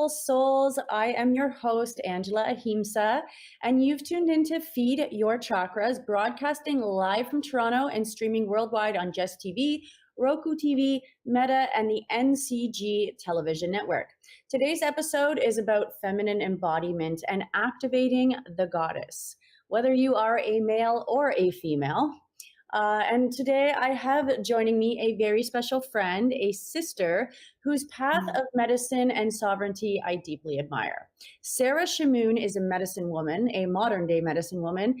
beautiful souls. I am your host, Angela Ahimsa, and you've tuned in to Feed Your Chakras, broadcasting live from Toronto and streaming worldwide on Jess TV, Roku TV, Meta, and the NCG television network. Today's episode is about feminine embodiment and activating the goddess. Whether you are a male or a female, and today I have joining me a very special friend, a sister whose path of medicine and sovereignty I deeply admire. Sarah Shamoon is a medicine woman, a modern day medicine woman.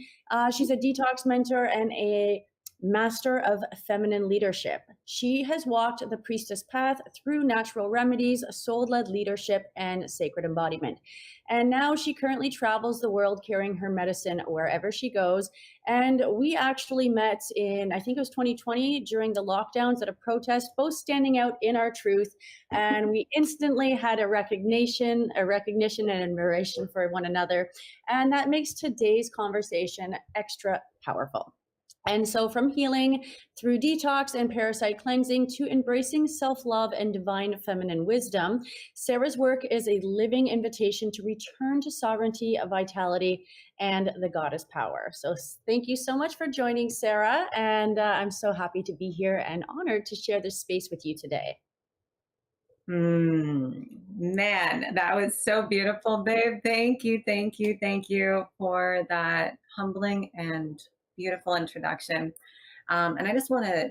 She's a detox mentor and a master of feminine leadership. She has walked the priestess path through natural remedies, soul-led leadership, and sacred embodiment. And now she currently travels the world carrying her medicine wherever she goes. And we actually met in, I think it was 2020, during the lockdowns at a protest, both standing out in our truth. And we instantly had a recognition and admiration for one another. And that makes today's conversation extra powerful. And so from healing through detox and parasite cleansing to embracing self-love and divine feminine wisdom, Sarah's work is a living invitation to return to sovereignty, vitality, and the goddess power. So thank you so much for joining, Sarah. And I'm so happy to be here and honored to share this space with you today. Man, that was so beautiful, babe. Thank you for that humbling and beautiful introduction. And I just want to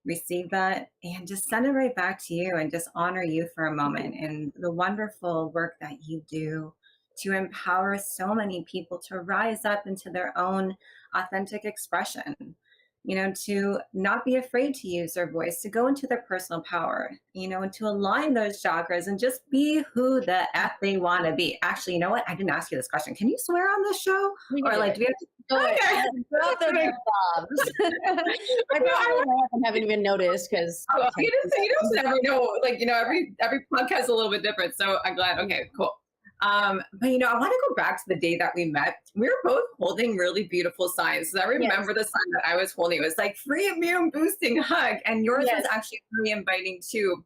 receive that and just send it right back to you and just honor you for a moment and the wonderful work that you do to empower so many people to rise up into their own authentic expression, you know, to not be afraid to use their voice, to go into their personal power, you know, and to align those chakras and just be who the F they want to be. Actually, you know what? I didn't ask you this question. Can you swear on this show? Or like, do we have to Drop the bombs. I haven't even noticed because you don't never know. Like, you know, every podcast is a little bit different. So I'm glad. Okay, cool. But you know, I want to go back to the day that we met. We were both holding really beautiful signs. So I remember the sign that I was holding. It was like free immune boosting hug, and yours was actually really inviting too.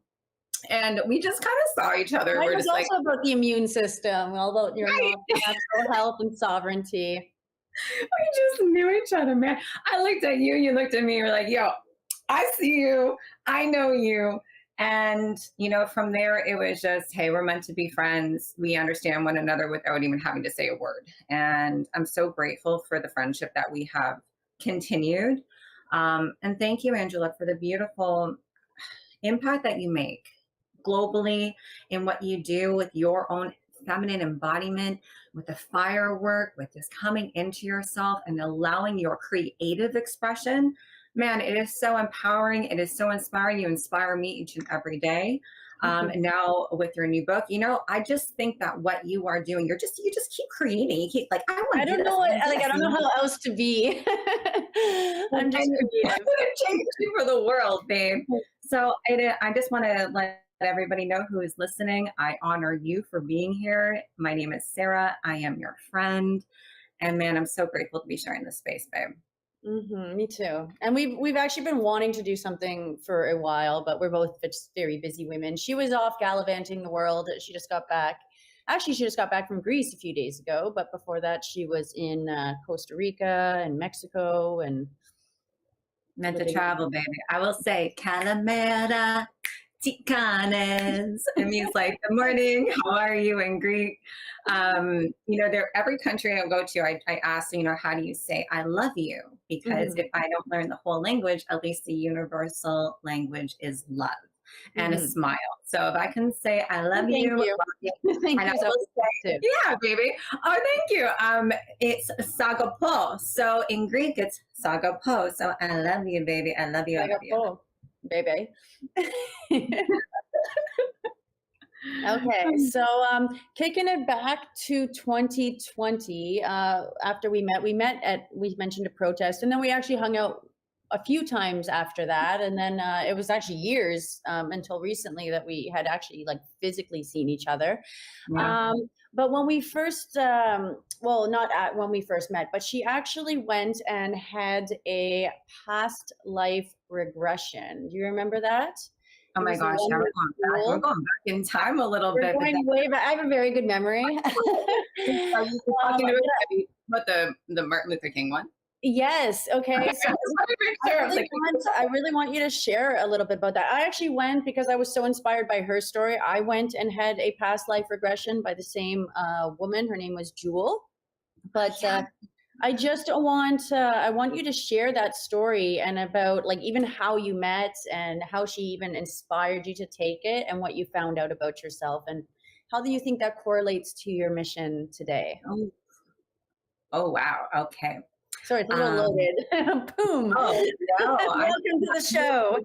And we just kind of saw each other. We're just also like about the immune system, all about your natural health and sovereignty. We just knew each other, man. I looked at you, you looked at me, you're like, yo, I see you, I know you. And, you know, from there, it was just, hey, we're meant to be friends. We understand one another without even having to say a word. And I'm so grateful for the friendship that we have continued. And thank you, Angela, for the beautiful impact that you make globally in what you do with your own feminine embodiment, with the firework, with this coming into yourself and allowing your creative expression. Man, it is so empowering. It is so inspiring. You inspire me each and every day. And now with your new book, you know, I just think that what you are doing, you just keep creating. You keep like, I don't know how else to be. I'm just creative. Change you for the world, babe. So I just want to let everybody know who is listening. I honor you for being here. My name is Sarah. I am your friend. And man, I'm so grateful to be sharing this space, babe. Me too. And we've actually been wanting to do something for a while, but we're both just very busy women. She was off gallivanting the world. She just got back. Actually, she just got back from Greece a few days ago. But before that, she was in Costa Rica and Mexico and meant to travel, baby. I will say, Calamera. Ticanes. It means like, good morning, how are you in Greek? You know, every country I go to, I ask, you know, how do you say I love you? Because if I don't learn the whole language, at least the universal language is love and a smile. So if I can say I love you. Thank you so much. Yeah, baby. Oh, thank you. It's sagapo. So in Greek, it's sagapo. So I love you, baby. I love you. I love you. Baby. Okay, so kicking it back to 2020, after we mentioned a protest, and then we actually hung out a few times after that, and then it was actually years until recently that we had actually like physically seen each other. But when we first, not when we first met, but she actually went and had a past life regression. Do you remember that? Oh It my was the gosh, one now we're with going back. We're Jewel. going back in time a little We're bit, but going way back. I have a very good memory. are you talking But about the Martin Luther King one? yes. Okay, Okay. I So just want to make sure. I was like, I really want you to share a little bit about that. I actually went because I was so inspired by her story. I went and had a past life regression by the same woman. Her name was Jewel. But yeah. I just want you to share that story and about like even how you met and how she even inspired you to take it and what you found out about yourself and how do you think that correlates to your mission today? Oh, oh wow. Okay. Sorry, it's a little Um, loaded. Boom. oh no, Welcome to the show.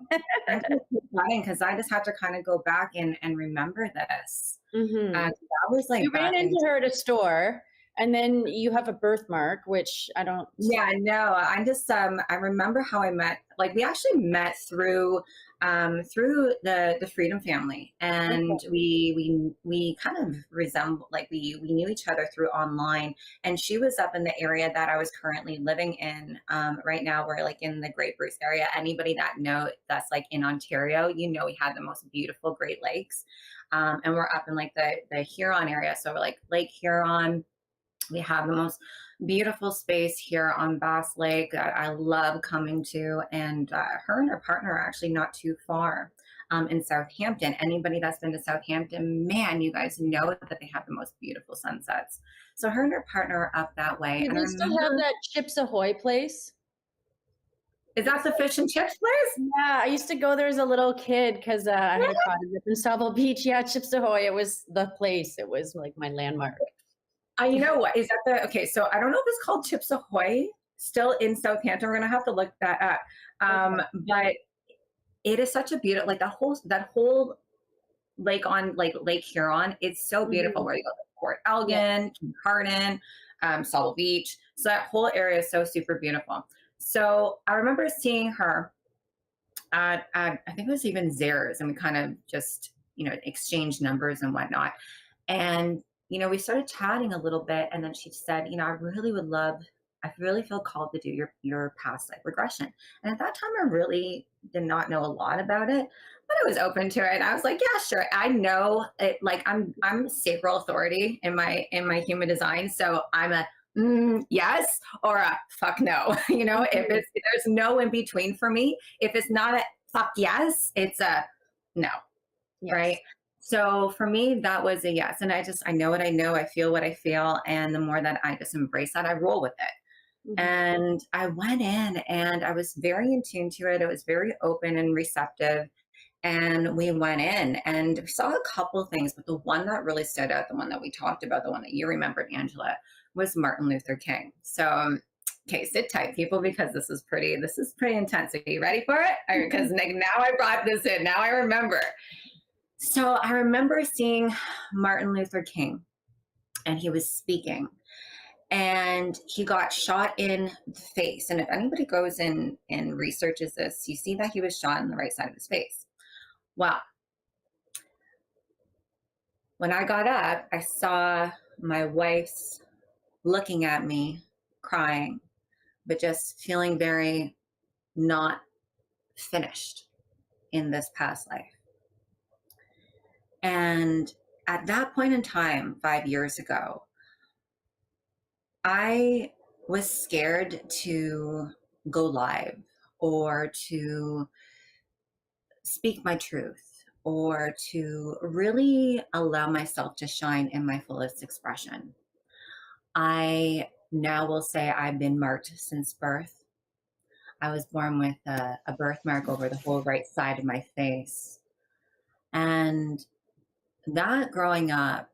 I'm just keep because I just have to kind of go back and remember this. Hmm. And that was like You ran back in. into her at a store, and then you have a birthmark, which I don't. Yeah, no, I just I remember how I met, like we actually met through the Freedom Family, and Okay. we kind of resemble, like we knew each other through online, and she was up in the area that I was currently living in. Right now we're like in the Great Bruce area. Anybody that know that's like in Ontario, you know, we have the most beautiful Great Lakes. And we're up in like the Huron area, so we're like Lake Huron. We have the most beautiful space here on Bass Lake that I love coming to. And her and her partner are actually not too far in Southampton. Anybody that's been to Southampton, man, you guys know that they have the most beautiful sunsets. So her and her partner are up that way. Do And I they still have remember, that Chips Ahoy place? is that the fish and chips place? Yeah, I used to go there as a little kid because I had a cottage up in Savile Beach. Yeah, Chips Ahoy. It was the place. It was like my landmark. You know what? Is that okay? So I don't know if it's called Chips Ahoy still in Southampton. We're gonna have to look that up. Okay. But it is such a beautiful, like that whole lake on like Lake Huron. It's so beautiful Mhm. where you go to Port Yeah. Elgin, Kincardine, Sauble Beach. So that whole area is so super beautiful. So I remember seeing her at I think it was even Zares, and we kind of just exchanged numbers and whatnot. And we started chatting a little bit, and then she said, I really would love. I really feel called to do your past life regression. And at that time, I really did not know a lot about it, but I was open to it. And I was like, yeah, sure. I know it. Like I'm sacral authority in my human design, so I'm a yes or a fuck no. If Mhm. there's no in between for me. If it's not a fuck yes, it's a no, right? Yes. So for me, that was a yes. And I know what I know, I feel what I feel. And the more that I just embrace that, I roll with it. Mhm. And I went in and I was very in tune to it. It was very open and receptive. And we went in and we saw a couple things, but the one that really stood out, the one that we talked about, the one that you remembered, Angela, was Martin Luther King. So, okay, sit tight, people, because this is pretty intense. Are you ready for it? Because like, now I brought this in. Now I remember. So I remember seeing Martin Luther King, and he was speaking, and he got shot in the face. And if anybody goes in and researches this, you see that he was shot in the right side of his face. Well, when I got up, I saw my wife's looking at me, crying, but just feeling very not finished in this past life. And at that point in time, 5 years ago, I was scared to go live or to speak my truth or to really allow myself to shine in my fullest expression. I now will say I've been marked since birth. I was born with a birthmark over the whole right side of my face. And that growing up,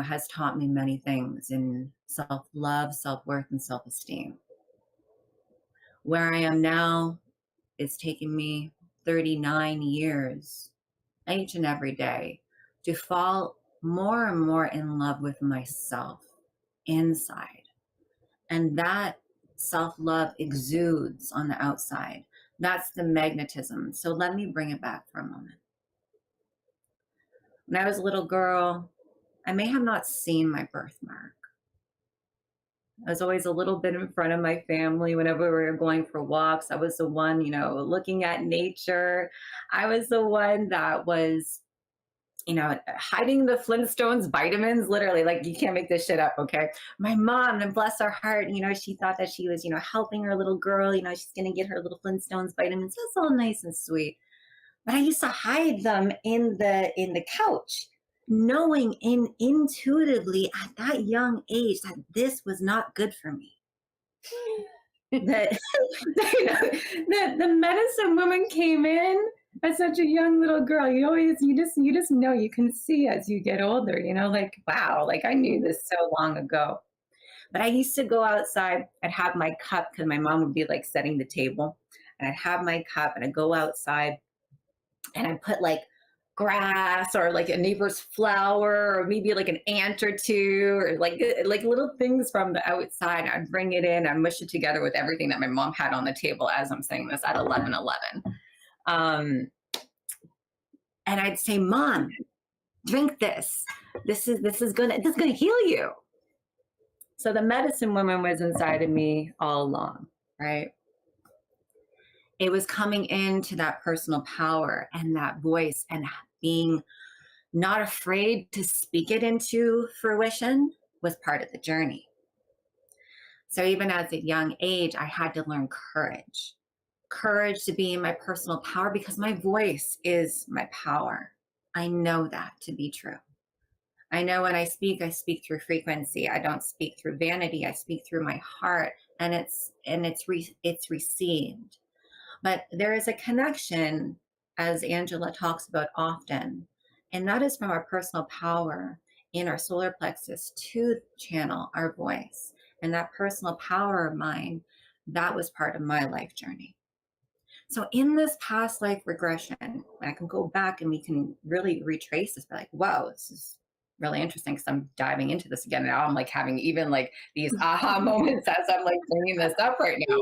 has taught me many things in self love, self worth, and self esteem. Where I am now, it's taken me 39 years, each and every day, to fall more and more in love with myself inside. And that self love exudes on the outside. That's the magnetism. So let me bring it back for a moment. When I was a little girl, I may have not seen my birthmark, I was always a little bit in front of my family whenever we were going for walks. I was the one, looking at nature. I was the one that was, hiding the Flintstones vitamins, literally, like you can't make this shit up, okay? My mom, and bless her heart, she thought that she was, helping her little girl, she's gonna get her little Flintstones vitamins. That's all nice and sweet. But I used to hide them in the couch, knowing intuitively at that young age that this was not good for me. That the medicine woman came in as such a young little girl. You just know, you can see as you get older, like, wow, like I knew this so long ago. But I used to go outside. I'd have my cup because my mom would be like setting the table, and I'd have my cup and I'd go outside and I'd put like grass or like a neighbor's flower or maybe like an ant or two or like little things from the outside. I'd bring it in, I'd mush it together with everything that my mom had on the table as I'm saying this at 11:11. And I'd say, Mom, drink this. This is gonna heal you. So the medicine woman was inside of me all along, right? It was coming into that personal power and that voice and being not afraid to speak it into fruition was part of the journey. So even as a young age, I had to learn courage to be in my personal power because my voice is my power. I know that to be true. I know when I speak through frequency. I don't speak through vanity. I speak through my heart, and it's received. But there is a connection, as Angela talks about often, and that is from our personal power in our solar plexus to channel our voice. And that personal power of mine, that was part of my life journey. So in this past life regression, I can go back and we can really retrace this, but like, whoa, this is really interesting because I'm diving into this again. Now I'm like having even like these aha moments as I'm like bringing this up right now.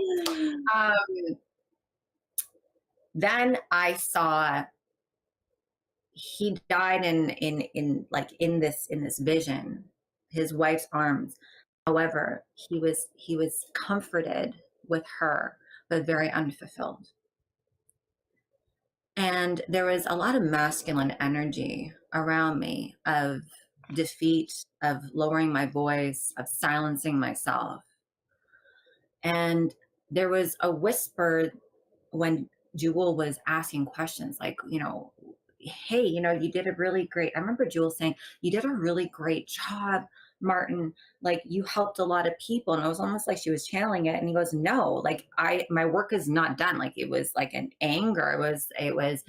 Then I saw he died in this vision, his wife's arms. However, he was comforted with her, but very unfulfilled. And there was a lot of masculine energy around me of defeat, of lowering my voice, of silencing myself. And there was a whisper when Jewel was asking questions like, hey, you did a really great, I remember Jewel saying, you did a really great job, Martin, like you helped a lot of people. And it was almost like she was channeling it. And he goes, no, like my work is not done. Like it was like an anger. It was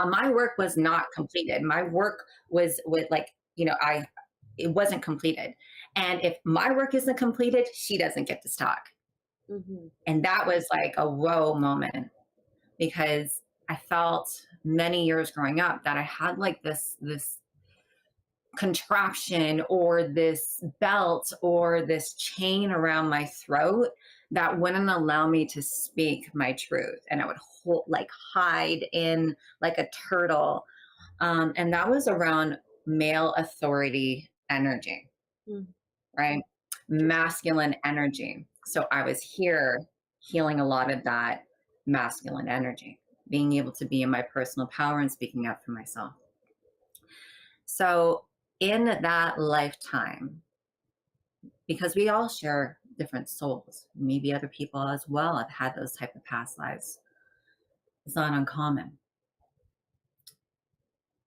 my work was not completed. My work was with like, it wasn't completed. And if my work isn't completed, she doesn't get to talk. Mm-hmm. And that was like a whoa moment, because I felt many years growing up that I had like this contraption or this belt or this chain around my throat that wouldn't allow me to speak my truth. And I would hide in like a turtle. And that was around male authority energy, right? Masculine energy. So I was here healing a lot of that masculine energy, being able to be in my personal power and speaking out for myself. So in that lifetime, because we all share different souls, maybe other people as well have had those type of past lives. It's not uncommon.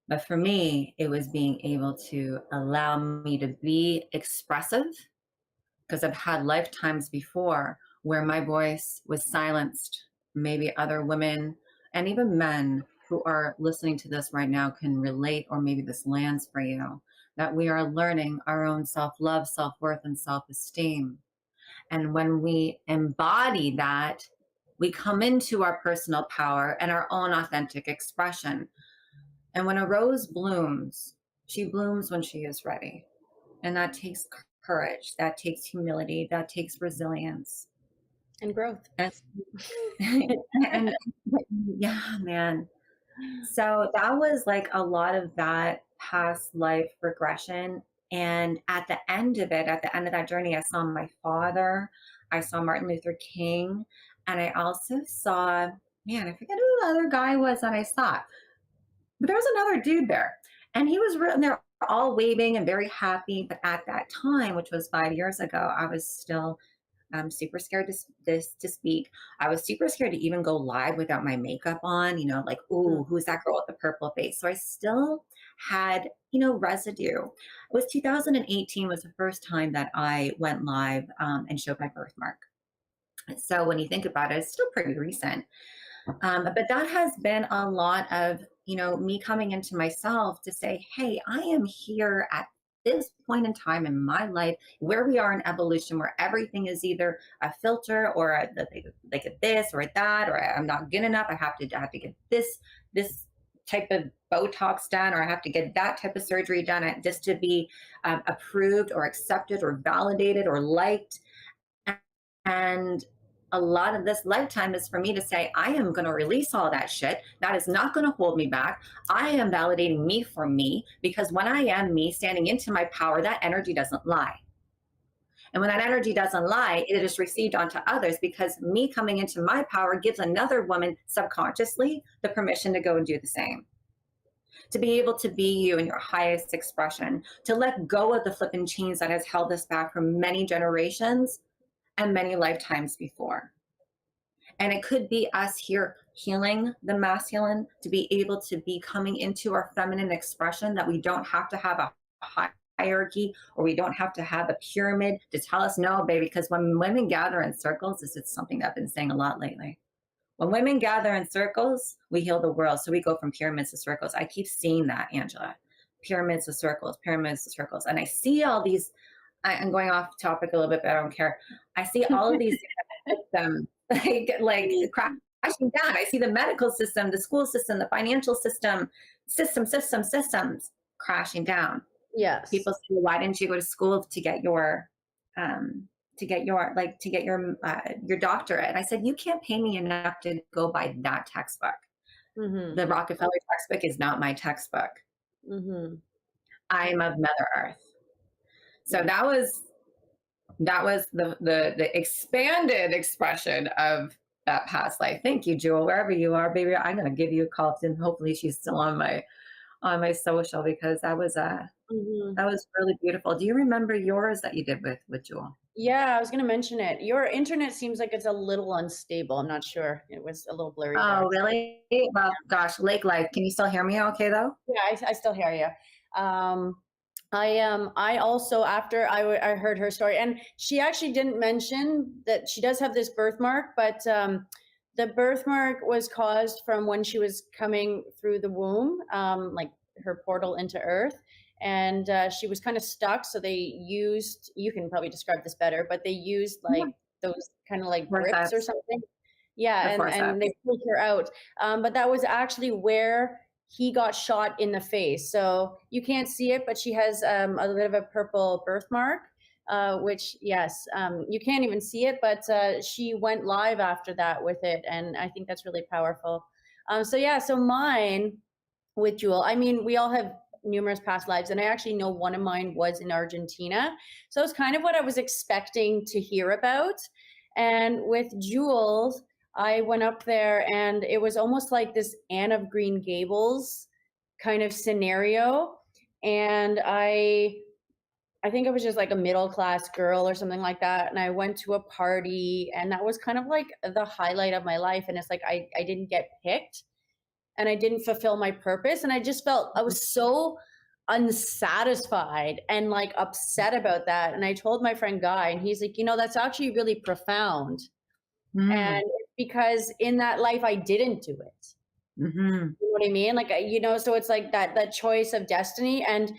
But for me, it was being able to allow me to be expressive, because I've had lifetimes before where my voice was silenced. Maybe other women and even men who are listening to this right now can relate, or maybe this lands for you, that we are learning our own self-love, self-worth, and self-esteem. And when we embody that, we come into our personal power and our own authentic expression. And when a rose blooms, she blooms when she is ready. And that takes courage, that takes humility, that takes resilience. And growth. And yeah, man. So that was like a lot of that past life regression And at the end of it, at the end of that journey, I saw my father, I saw Martin Luther King, and I also saw, man, I forget who the other guy was that I saw, but there was another dude there. And he was, and they're all waving and very happy. But at that time, which was 5 years ago, I was still super scared to speak. I was super scared to even go live without my makeup on, like, ooh, who's that girl with the purple face? So I still had, residue. It was 2018 was the first time that I went live and showed my birthmark. So when you think about it, it's still pretty recent. But that has been a lot of, me coming into myself to say, hey, I am here at this point in time in my life where we are in evolution, where everything is either a filter or like a this or that, or I'm not good enough. I have to get this type of Botox done, or I have to get that type of surgery done just to be approved or accepted or validated or liked. And a lot of this lifetime is for me to say, I am going to release all that shit. That is not going to hold me back. I am validating me for me, because when I am me, standing into my power, that energy doesn't lie. And when that energy doesn't lie, it is received onto others, because me coming into my power gives another woman subconsciously the permission to go and do the same. To be able to be you in your highest expression, to let go of the flipping chains that has held us back for many generations and many lifetimes before. And it could be us here healing the masculine, to be able to be coming into our feminine expression, that we don't have to have a hierarchy, or we don't have to have a pyramid to tell us no, baby. Because when women gather in circles, this is something that I've been saying a lot lately. When women gather in circles, we heal the world. So we go from pyramids to circles. I keep seeing that, Angela. Pyramids to circles, pyramids to circles. And I see all these, I'm going off topic a little bit, but I don't care. I see all of these systems like crashing down. I see the medical system, the school system, the financial system, systems crashing down. Yes. People say, why didn't you go to school to get your your doctorate? And I said, you can't pay me enough to go by that textbook. Mm-hmm. The Rockefeller textbook is not my textbook. Mm-hmm. I am of Mother Earth. So that was the expanded expression of that past life. Thank you, Jewel. Wherever you are, baby, I'm gonna give you a call, and hopefully she's still on my social, because that was that was really beautiful. Do you remember yours that you did with Jewel? Yeah, I was gonna mention it. Your internet seems like it's a little unstable. I'm not sure. It was a little blurry. Oh, really? Well, gosh, Lake Life. Can you still hear me okay though? Yeah, I still hear you. I also, after I heard her story, and she actually didn't mention that she does have this birthmark, but the birthmark was caused from when she was coming through the womb, like her portal into Earth, and she was kind of stuck. So they used, you can probably describe this better, but they used like those kind of like grips or something. Yeah, and they pulled her out. But that was actually where he got shot in the face. So you can't see it, but she has a little bit of a purple birthmark, which, yes, you can't even see it, but she went live after that with it. And I think that's really powerful. So mine with Jewel, I mean, we all have numerous past lives, and I actually know one of mine was in Argentina. So it's kind of what I was expecting to hear about. And with Jewel, I went up there, and it was almost like this Anne of Green Gables kind of scenario. And I think I was just like a middle-class girl or something like that. And I went to a party, and that was kind of like the highlight of my life. And it's like, I didn't get picked, and I didn't fulfill my purpose. And I just felt, I was so unsatisfied and like upset about that. And I told my friend Guy, and he's like, that's actually really profound. And because in that life, I didn't do it. Mm-hmm. You know what I mean? Like, so it's like that choice of destiny. And,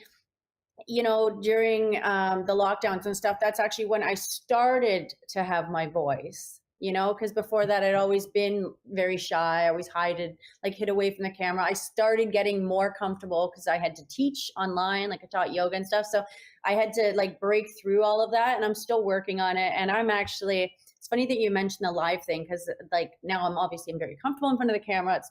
during the lockdowns and stuff, that's actually when I started to have my voice, because before that, I'd always been very shy. I always hid away from the camera. I started getting more comfortable because I had to teach online, like I taught yoga and stuff. So I had to like break through all of that, and I'm still working on it. And I'm actually it's funny that you mentioned the live thing, because like now I'm very comfortable in front of the camera.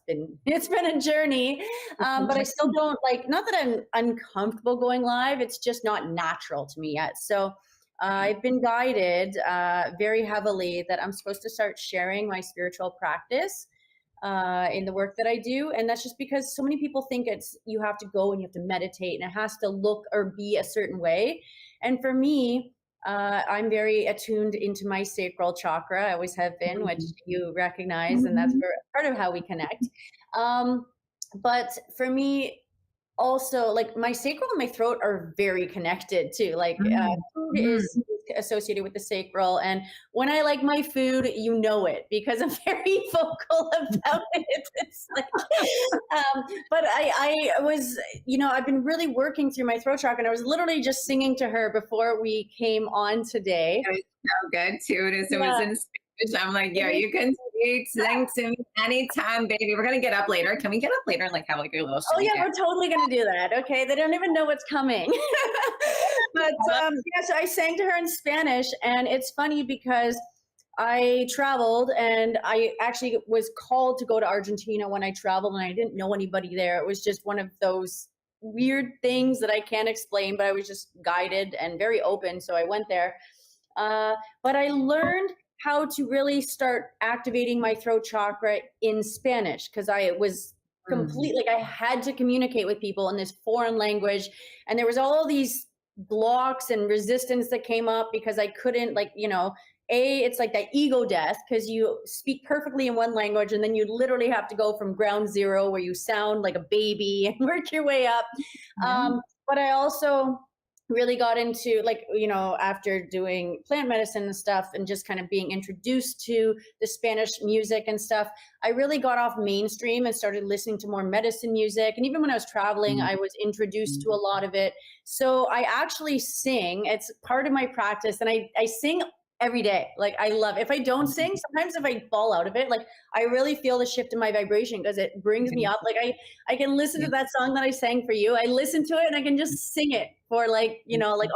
It's been a journey, but I still don't like, not that I'm uncomfortable going live. It's just not natural to me yet. So I've been guided very heavily that I'm supposed to start sharing my spiritual practice in the work that I do. And that's just because so many people think you have to go and you have to meditate and it has to look or be a certain way. And for me, I'm very attuned into my sacral chakra. I always have been, which you recognize, and that's part of how we connect. But for me, also, like my sacral and my throat are very connected too. Like food is associated with the sacral, and when I like my food, you know it, because I'm very vocal about it. It's like, but I was, I've been really working through my throat chakra, and I was literally just singing to her before we came on today. It was so good too. It was in Spanish. I'm like, yeah, you can sing to me anytime, baby. We're gonna get up later. Can we get up later and like have like a little? Oh yeah, we're totally gonna do that. Okay, they don't even know what's coming. But so I sang to her in Spanish, and it's funny because I traveled, and I actually was called to go to Argentina when I traveled, and I didn't know anybody there. It was just one of those weird things that I can't explain, but I was just guided and very open, so I went there. But I learned how to really start activating my throat chakra in Spanish, because I was completely, like I had to communicate with people in this foreign language, and there was all these blocks and resistance that came up because I couldn't, like, it's like that ego death, because you speak perfectly in one language and then you literally have to go from ground zero where you sound like a baby and work your way up. But I also really got into, like, after doing plant medicine and stuff and just kind of being introduced to the Spanish music and stuff, I really got off mainstream and started listening to more medicine music. And even when I was traveling, I was introduced to a lot of it. So I actually sing. It's part of my practice. And I sing every day. Like, I love, if I don't sing, sometimes if I fall out of it, like I really feel the shift in my vibration, because it brings me up. Like I can listen to that song that I sang for you. I listen to it and I can just sing it for like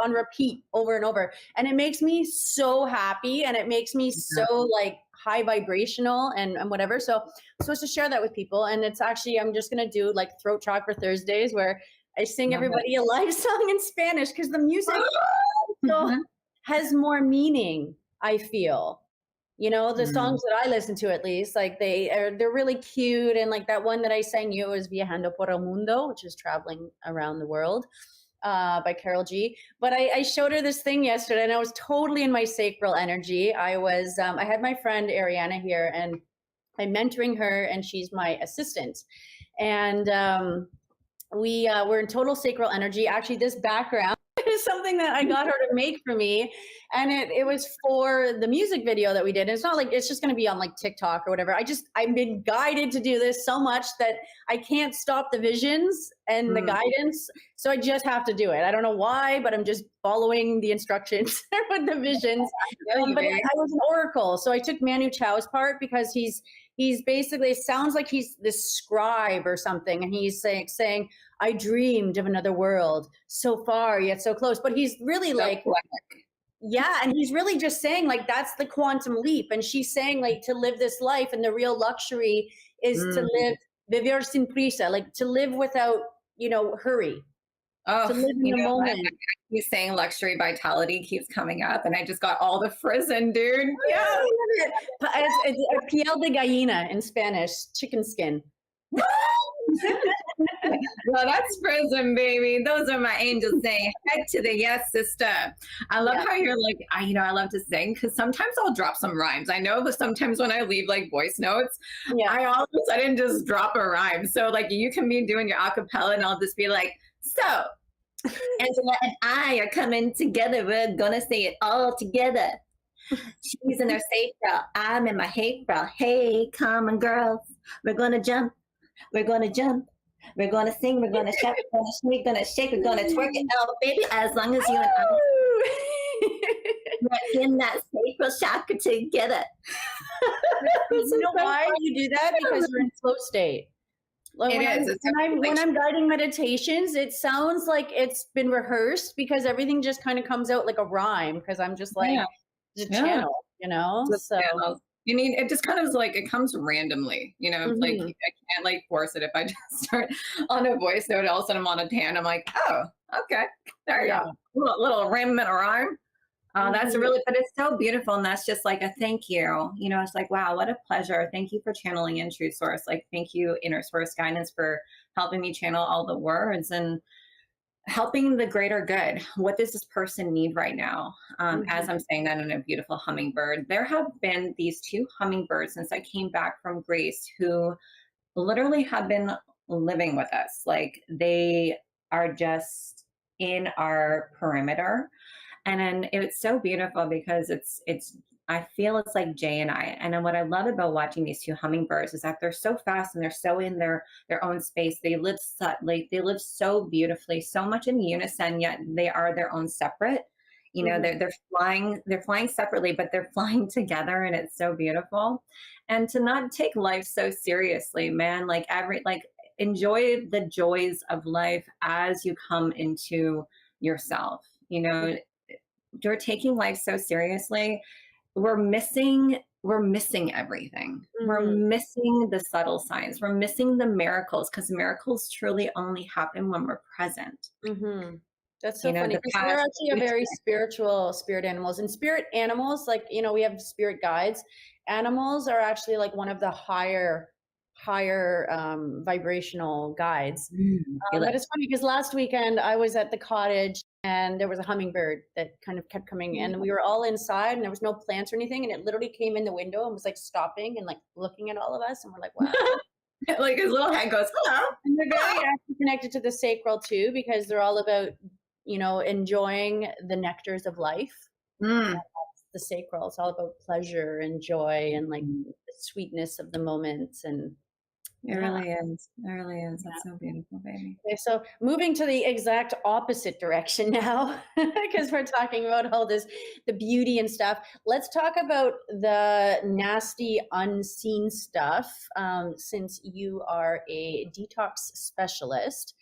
on repeat over and over. And it makes me so happy, and it makes me so like high vibrational and whatever. So I'm supposed to share that with people. And it's actually, I'm just going to do like Throat Chakra Thursdays, where I sing everybody a live song in Spanish, because the music has more meaning, I feel. The songs that I listen to, at least, like they're really cute. And like that one that I sang you was Viajando por el Mundo, which is traveling around the world, by Carol G. But I showed her this thing yesterday, and I was totally in my sacral energy. I had my friend Ariana here, and I'm mentoring her, and she's my assistant. And we're in total sacral energy. Actually, this background is something that I got her to make for me, and it was for the music video that we did. And it's not like it's just going to be on like TikTok or whatever. I've been guided to do this so much that I can't stop the visions and the guidance, so I just have to do it. I don't know why, but I'm just following the instructions with the visions. But I was an oracle, so I took Manu Chao's part, because he's basically, it sounds like he's this scribe or something, and he's saying, I dreamed of another world, so far yet so close. But he's really like, yeah, and he's really just saying like that's the quantum leap. And she's saying like to live this life, and the real luxury is to live vivir sin prisa, like to live without hurry. Oh, to live in the moment. He's saying luxury vitality keeps coming up, and I just got all the frizzen, dude. Yeah, it's piel de gallina in Spanish, chicken skin. Well, that's frizzen, baby. Those are my angels saying, head to the yes, sister. I love how you're like, I love to sing, because sometimes I'll drop some rhymes. I know, but sometimes when I leave like voice notes, I all of a sudden just drop a rhyme. So like you can be doing your acapella, and I'll just be like, so Angela and I are coming together. We're gonna say it all together. She's in her sacral, I'm in my hateful. Hey, come on, girls. We're gonna jump. We're gonna jump. We're gonna sing. We're gonna shout. We're gonna shake. We're gonna shake. We're gonna twerk it out, baby. As long as you and I we're in that sacral chakra together. You know why you do that? Because you're in flow state. Like when I'm guiding meditations, it sounds like it's been rehearsed, because everything just kind of comes out like a rhyme, because I'm just like the channel, you know? Just So, channels. You need it just kind of is like it comes randomly, like mhm. I can't like force it. If I just start on a voice note, all of a sudden I'm on a tan. I'm like, oh, okay, there you Yeah. go. Little rim and a rhyme. That's Mhm. really, but it's so beautiful. And that's just like a thank you. It's like, wow, what a pleasure. Thank you for channeling in True Source. Like, thank you, Inner Source Guidance, for helping me channel all the words and helping the greater good. What does this person need right now? As Mhm. I'm saying that in a beautiful hummingbird, there have been these two hummingbirds since I came back from Greece who literally have been living with us. Like, they are just in our perimeter. And then it's so beautiful because it's I feel it's like Jay and I. And then what I love about watching these two hummingbirds is that they're so fast and they're so in their own space. They live like they live so beautifully, so much in unison, yet they are their own separate. Mhm. They're flying separately, but they're flying together, and it's so beautiful. And to not take life so seriously, man. Like enjoy the joys of life as you come into yourself. You're taking life so seriously. We're missing everything. We're Mhm. missing the subtle signs. We're missing the miracles, because miracles truly only happen when we're present. Mhm. That's so funny The because we're past. actually a very spiritual spirit animals, and spirit animals, like, we have spirit guides. Animals are actually like one of the higher vibrational guides. Feel But it. it's funny because last weekend I was at the cottage and there was a hummingbird that kind of kept coming in, and we were all inside and there was no plants or anything, and it literally came in the window and was like stopping and like looking at all of us, and we're like, wow. Like his little head goes, hello. And they're very actually connected to the sacral too, because they're all about, enjoying the nectars of life. Mm. The sacral, it's all about pleasure and joy and like Mm. the sweetness of the moment. And It yeah. really is. It really is. Yeah. That's so beautiful, baby. Okay, so moving to the exact opposite direction now, because we're talking about all this, the beauty and stuff. Let's talk about the nasty, unseen stuff, since you are a detox specialist.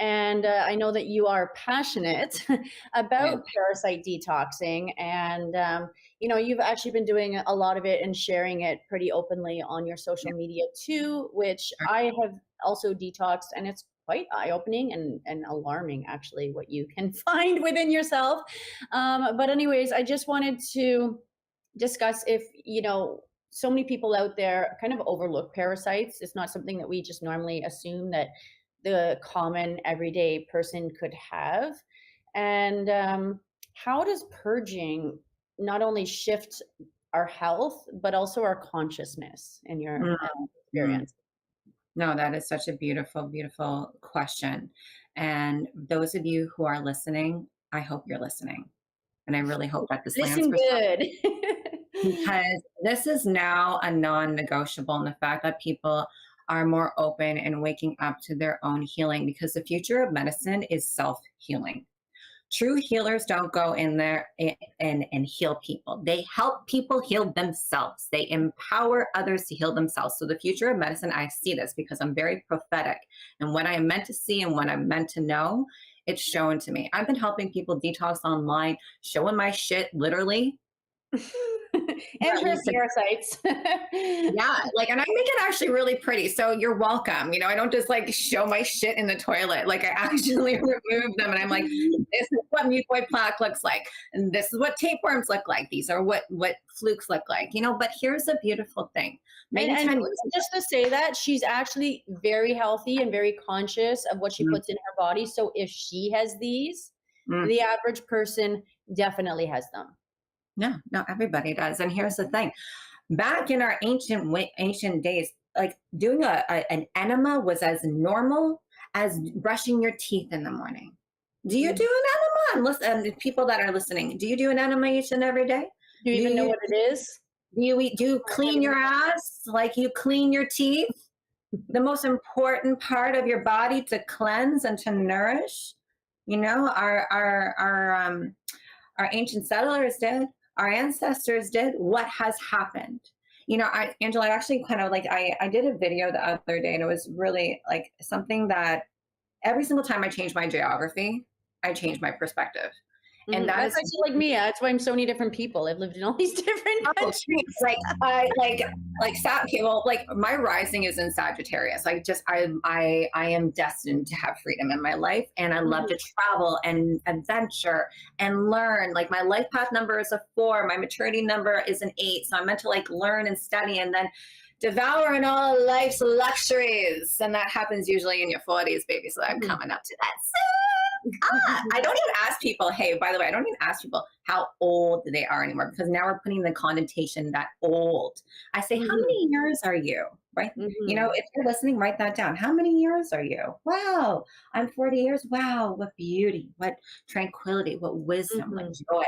And I know that you are passionate Yeah. about parasite detoxing. And, you've actually been doing a lot of it and sharing it pretty openly on your social media too, which I have also detoxed. And it's quite eye opening and alarming, actually, what you can find within yourself. But, anyways, I just wanted to discuss if, so many people out there kind of overlook parasites. It's not something that we just normally assume that the common everyday person could have. And how does purging not only shift our health, but also our consciousness in your Mm. experience? No, that is such a beautiful, beautiful question. And those of you who are listening, I hope you're listening. And I really hope that this lands Listen for some, good. because this is now a non negotiable. And the fact that people are more open and waking up to their own healing, because the future of medicine is self healing. True healers don't go in there and heal people. They help people heal themselves. They empower others to heal themselves. So the future of medicine, I see this because I'm very prophetic. And what I am meant to see and what I'm meant to know, it's shown to me. I've been helping people detox online, showing my shit literally. And That your needs to parasites. Yeah, like, and I make it actually really pretty. So you're welcome. I don't just like show my shit in the toilet. Like, I actually remove them, and I'm like, this is what mucoid plaque looks like, and this is what tapeworms look like. These are what flukes look like. But here's the beautiful thing. Maybe And 10 years just to say that she's actually very healthy and very conscious of what she ago. puts in her body. So if she has these, Mm, the average person definitely has them. no, everybody does. And here's the thing: back in our ancient days, like doing an enema was as normal as brushing your teeth in the morning. Do you Mm. do an enema? And listen, people that are listening, do you do an enema each and every day? Do you Do even know you what it is? do you clean your ass like you clean your teeth? The most important part of your body to cleanse and to nourish. Our ancient settlers did, our ancestors did. What has happened? Angela, I actually kind of like, I did a video the other day, and it was really like something that every single time I change my geography, I change my perspective. And that That's is actually like me. That's why I'm so many different people. I've lived in all these different countries. like people like my rising is in Sagittarius. I am destined to have freedom in my life, and I love to travel and adventure and learn. Like my life path number is a 4, my maturity number is an 8. So I'm meant to like learn and study and then devour in all life's luxuries. And that happens usually in your 40s, baby. So I'm coming up to that soon. I don't even ask people, hey, by the way, I don't even ask people how old they are anymore, because now we're putting the connotation that old. I say, how many years are you? Right? You know, if you're listening, write that down. How many years are you? Wow, I'm 40 years. Wow, what beauty, what tranquility, what wisdom, what joy.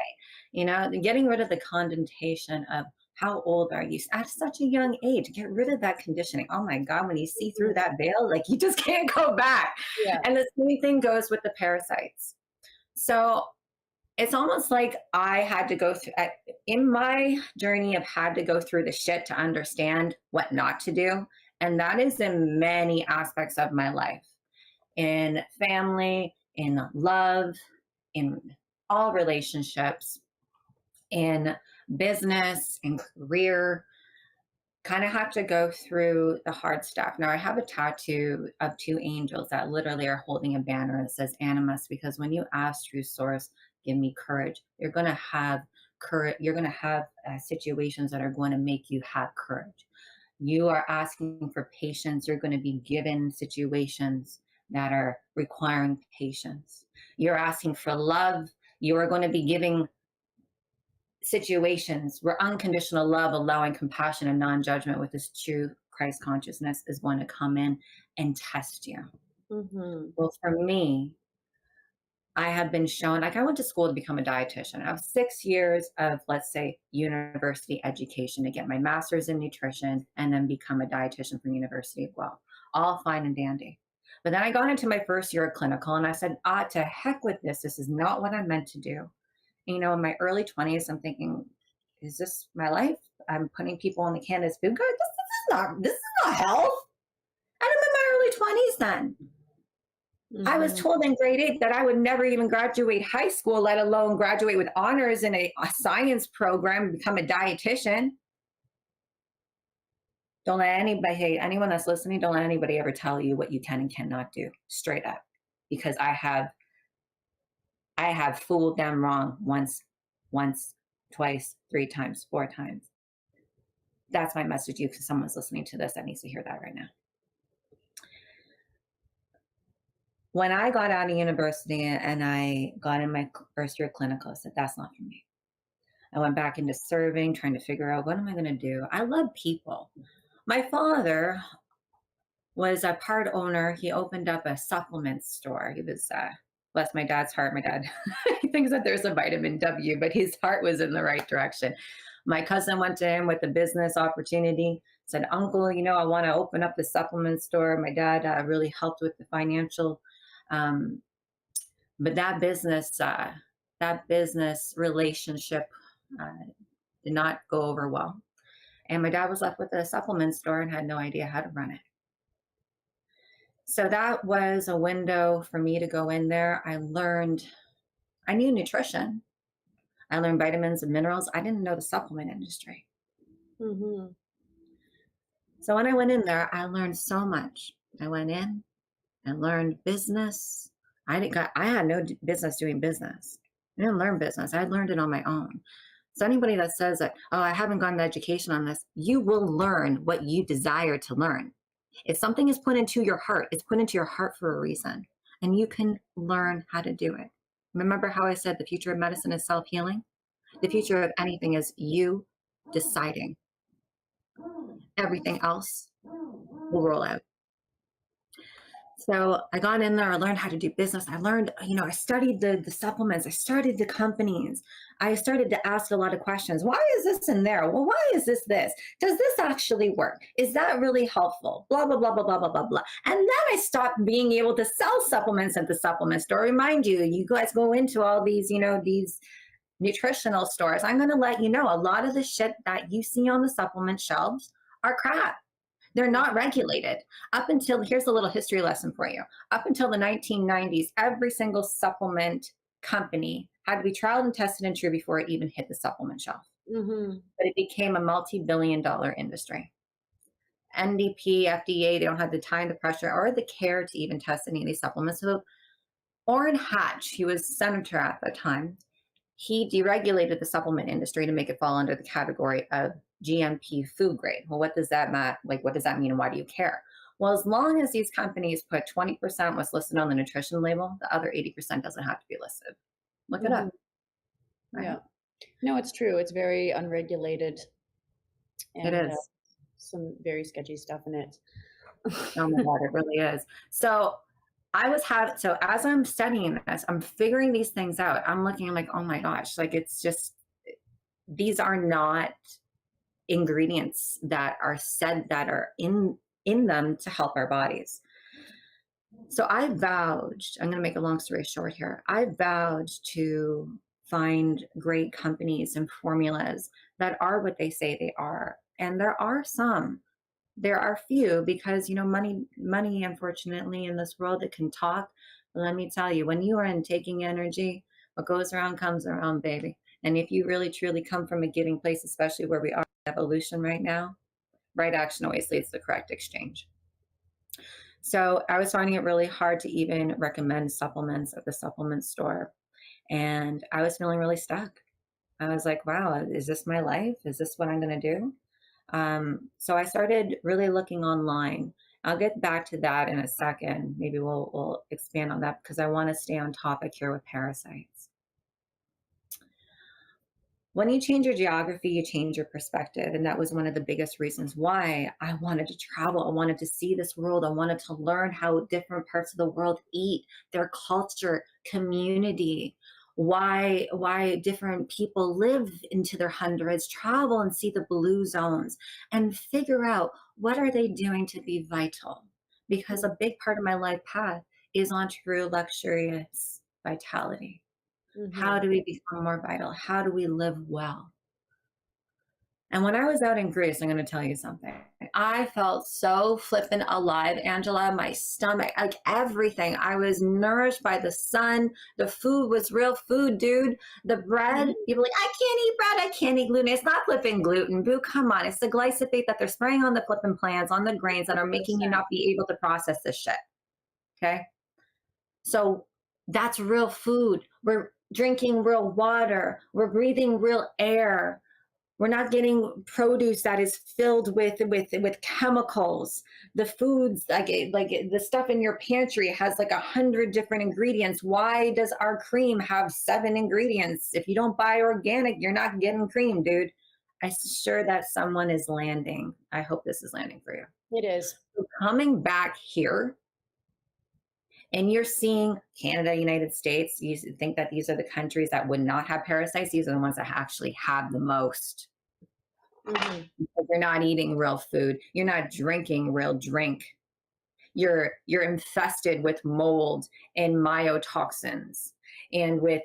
You know, getting rid of the connotation of how old are you at such a young age. Get rid of that conditioning. Oh my God, when you see through that veil, like you just can't go back. Yeah. And the same thing goes with the parasites. So it's almost like I had to go through, in my journey, I've had to go through the shit to understand what not to do. And that is in many aspects of my life, in family, in love, in all relationships, in business, in career. Kind of have to go through the hard stuff. Now I have a tattoo of 2 angels that literally are holding a banner that says animus, because when you ask true source, give me courage, you're going to have courage. You're going to have situations that are going to make you have courage. You are asking for patience. You're going to be given situations that are requiring patience. You're asking for love. You are going to be giving situations where unconditional love, allowing compassion and non-judgment with this true Christ consciousness is going to come in and test you. Well, for me, I have been shown, like I went to school to become a dietitian. I have 6 years of, let's say, university education to get my master's in nutrition and then become a dietitian from University of Guelph. All fine and dandy. But then I got into my first year of clinical and I said, to heck with this. This is not what I'm meant to do. You know, in my early 20s, I'm thinking, is this my life? I'm putting people on the cannabis food card. This is not health. And I'm in my early 20s then. I was told in grade 8 that I would never even graduate high school, let alone graduate with honors in a science program and become a dietitian. Don't let anybody, hey, anyone that's listening, don't let anybody ever tell you what you can and cannot do, straight up. Because I have fooled them wrong once, twice, 3 times, 4 times. That's my message to you, because someone's listening to this that needs to hear that right now. When I got out of university and I got in my first year of clinical, I said, that's not for me. I went back into serving, trying to figure out, what am I going to do? I love people. My father was a part owner. He opened up a supplement store. He was, bless my dad's heart. My dad, he thinks that there's a vitamin W, but his heart was in the right direction. My cousin went to him with a business opportunity, said, Uncle, you know, I want to open up the supplement store. My dad really helped with the financial, but that business relationship did not go over well. And my dad was left with a supplement store and had no idea how to run it. So that was a window for me to go in there. I knew nutrition. I learned vitamins and minerals. I didn't know the supplement industry. So when I went in there, I learned so much. I went in and learned business. I had no business doing business. I didn't learn business. I learned it on my own. So anybody that says that, oh, I haven't gotten education on this, you will learn what you desire to learn. If something is put into your heart, it's put into your heart for a reason, and you can learn how to do it. Remember how I said the future of medicine is self-healing? The future of anything is you deciding. Everything else will roll out. So I got in there, I learned how to do business. I learned, I studied the supplements. I started the companies. I started to ask a lot of questions. Why is this in there? Well, why is this? Does this actually work? Is that really helpful? Blah, blah, blah, blah, blah, blah, blah, blah. And then I stopped being able to sell supplements at the supplement store. Remind you, you guys go into all these, these nutritional stores. I'm going to let you know, a lot of the shit that you see on the supplement shelves are crap. They're not regulated. Up until, here's a little history lesson for you. Up until the 1990s, every single supplement company had to be trialed and tested and true before it even hit the supplement shelf. Mm-hmm. But it became a multi-billion-dollar industry. NDP, FDA, they don't have the time, the pressure, or the care to even test any of these supplements. So Orrin Hatch, he was senator at the time, he deregulated the supplement industry to make it fall under the category of GMP food grade. Well, what does that mean? Like, what does that mean and why do you care? Well, as long as these companies put 20% was listed on the nutrition label, the other 80% doesn't have to be listed. Look it up. Right? Yeah. No, it's true. It's very unregulated. And, it is. Some very sketchy stuff in it. Oh my God, it really is. So so as I'm studying this, I'm figuring these things out. I'm looking, I'm like, oh my gosh, like it's just, these are not ingredients that are said that are in them to help our bodies. So I vowed, I'm going to make a long story short here. I vowed to find great companies and formulas that are what they say they are. And there are some. There are few because, you know, money, unfortunately, in this world, it can talk. But let me tell you, when you are in taking energy, what goes around comes around, baby. And if you really, truly come from a giving place, especially where we are in evolution right now, right action always leads to the correct exchange. So I was finding it really hard to even recommend supplements at the supplement store. And I was feeling really stuck. I was like, wow, is this my life? Is this what I'm going to do? So I started really looking online. I'll get back to that in a second. Maybe we'll expand on that because I want to stay on topic here with parasites. When you change your geography, you change your perspective. And that was one of the biggest reasons why I wanted to travel. I wanted to see this world. I wanted to learn how different parts of the world eat, their culture, community, why different people live into their hundreds, travel and see the blue zones and figure out what are they doing to be vital. Because a big part of my life path is on true luxurious vitality. Mm-hmm. How do we become more vital? How do we live well? And when I was out in Greece, I'm going to tell you something. I felt so flippin' alive, Angela, my stomach, like everything. I was nourished by the sun. The food was real food, dude. The bread, people like, I can't eat bread. I can't eat gluten. It's not flipping gluten, boo. Come on. It's the glyphosate that they're spraying on the flipping plants, on the grains that are making you not be able to process this shit. Okay. So that's real food. We're drinking real water. We're breathing real air. We're not getting produce that is filled with chemicals. The foods, like the stuff in your pantry has like 100 different ingredients. Why does our cream have 7 ingredients? If you don't buy organic, you're not getting cream, dude. I'm sure that someone is landing. I hope this is landing for you. It is. So coming back here, and you're seeing Canada, United States, you think that these are the countries that would not have parasites. These are the ones that actually have the most. Mm-hmm. Because you're not eating real food. You're not drinking real drink. You're infested with mold and myotoxins and with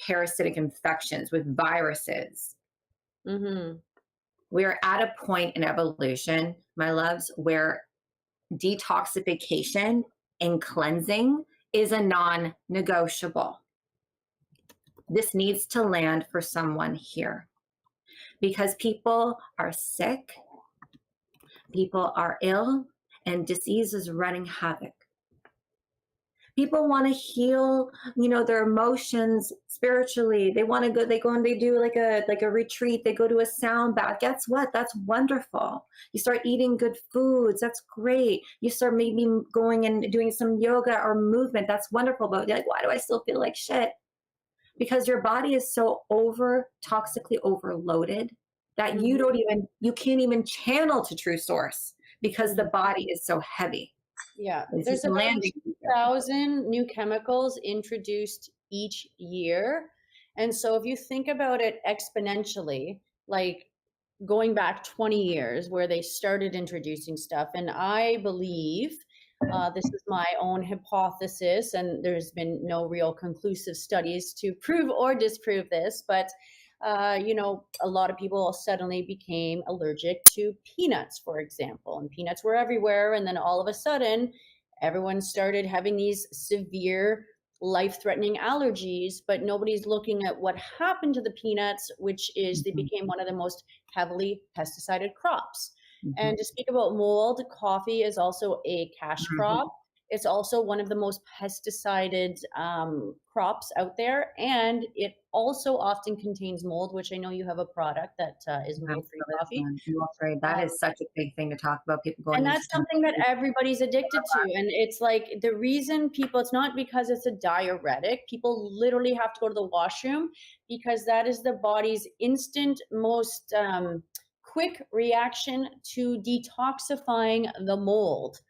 parasitic infections, with viruses. Mm-hmm. We're at a point in evolution, my loves, where detoxification and cleansing is a non-negotiable. This needs to land for someone here because people are sick, people are ill, and disease is running havoc. People want to heal, their emotions spiritually. They want to go, they go and they do like a retreat. They go to a sound bath. Guess what? That's wonderful. You start eating good foods. That's great. You start maybe going and doing some yoga or movement. That's wonderful. But you're like, why do I still feel like shit? Because your body is so toxically overloaded that mm-hmm. you can't even channel to true source because the body is so heavy. Yeah, there's about 2,000 new chemicals introduced each year. And so if you think about it exponentially, like going back 20 years where they started introducing stuff, and I believe, this is my own hypothesis, and there's been no real conclusive studies to prove or disprove this, but a lot of people suddenly became allergic to peanuts, for example, and peanuts were everywhere. And then all of a sudden, everyone started having these severe life-threatening allergies, but nobody's looking at what happened to the peanuts, which is they became one of the most heavily pesticided crops. And to speak about mold, coffee is also a cash crop. It's also one of the most pesticided crops out there, and it also often contains mold, which I know you have a product that is mold-free coffee. Mold-free. That is such a big thing to talk about. People going, and that's something that everybody's addicted to. And it's like the reason people, it's not because it's a diuretic. People literally have to go to the washroom because that is the body's instant, most quick reaction to detoxifying the mold.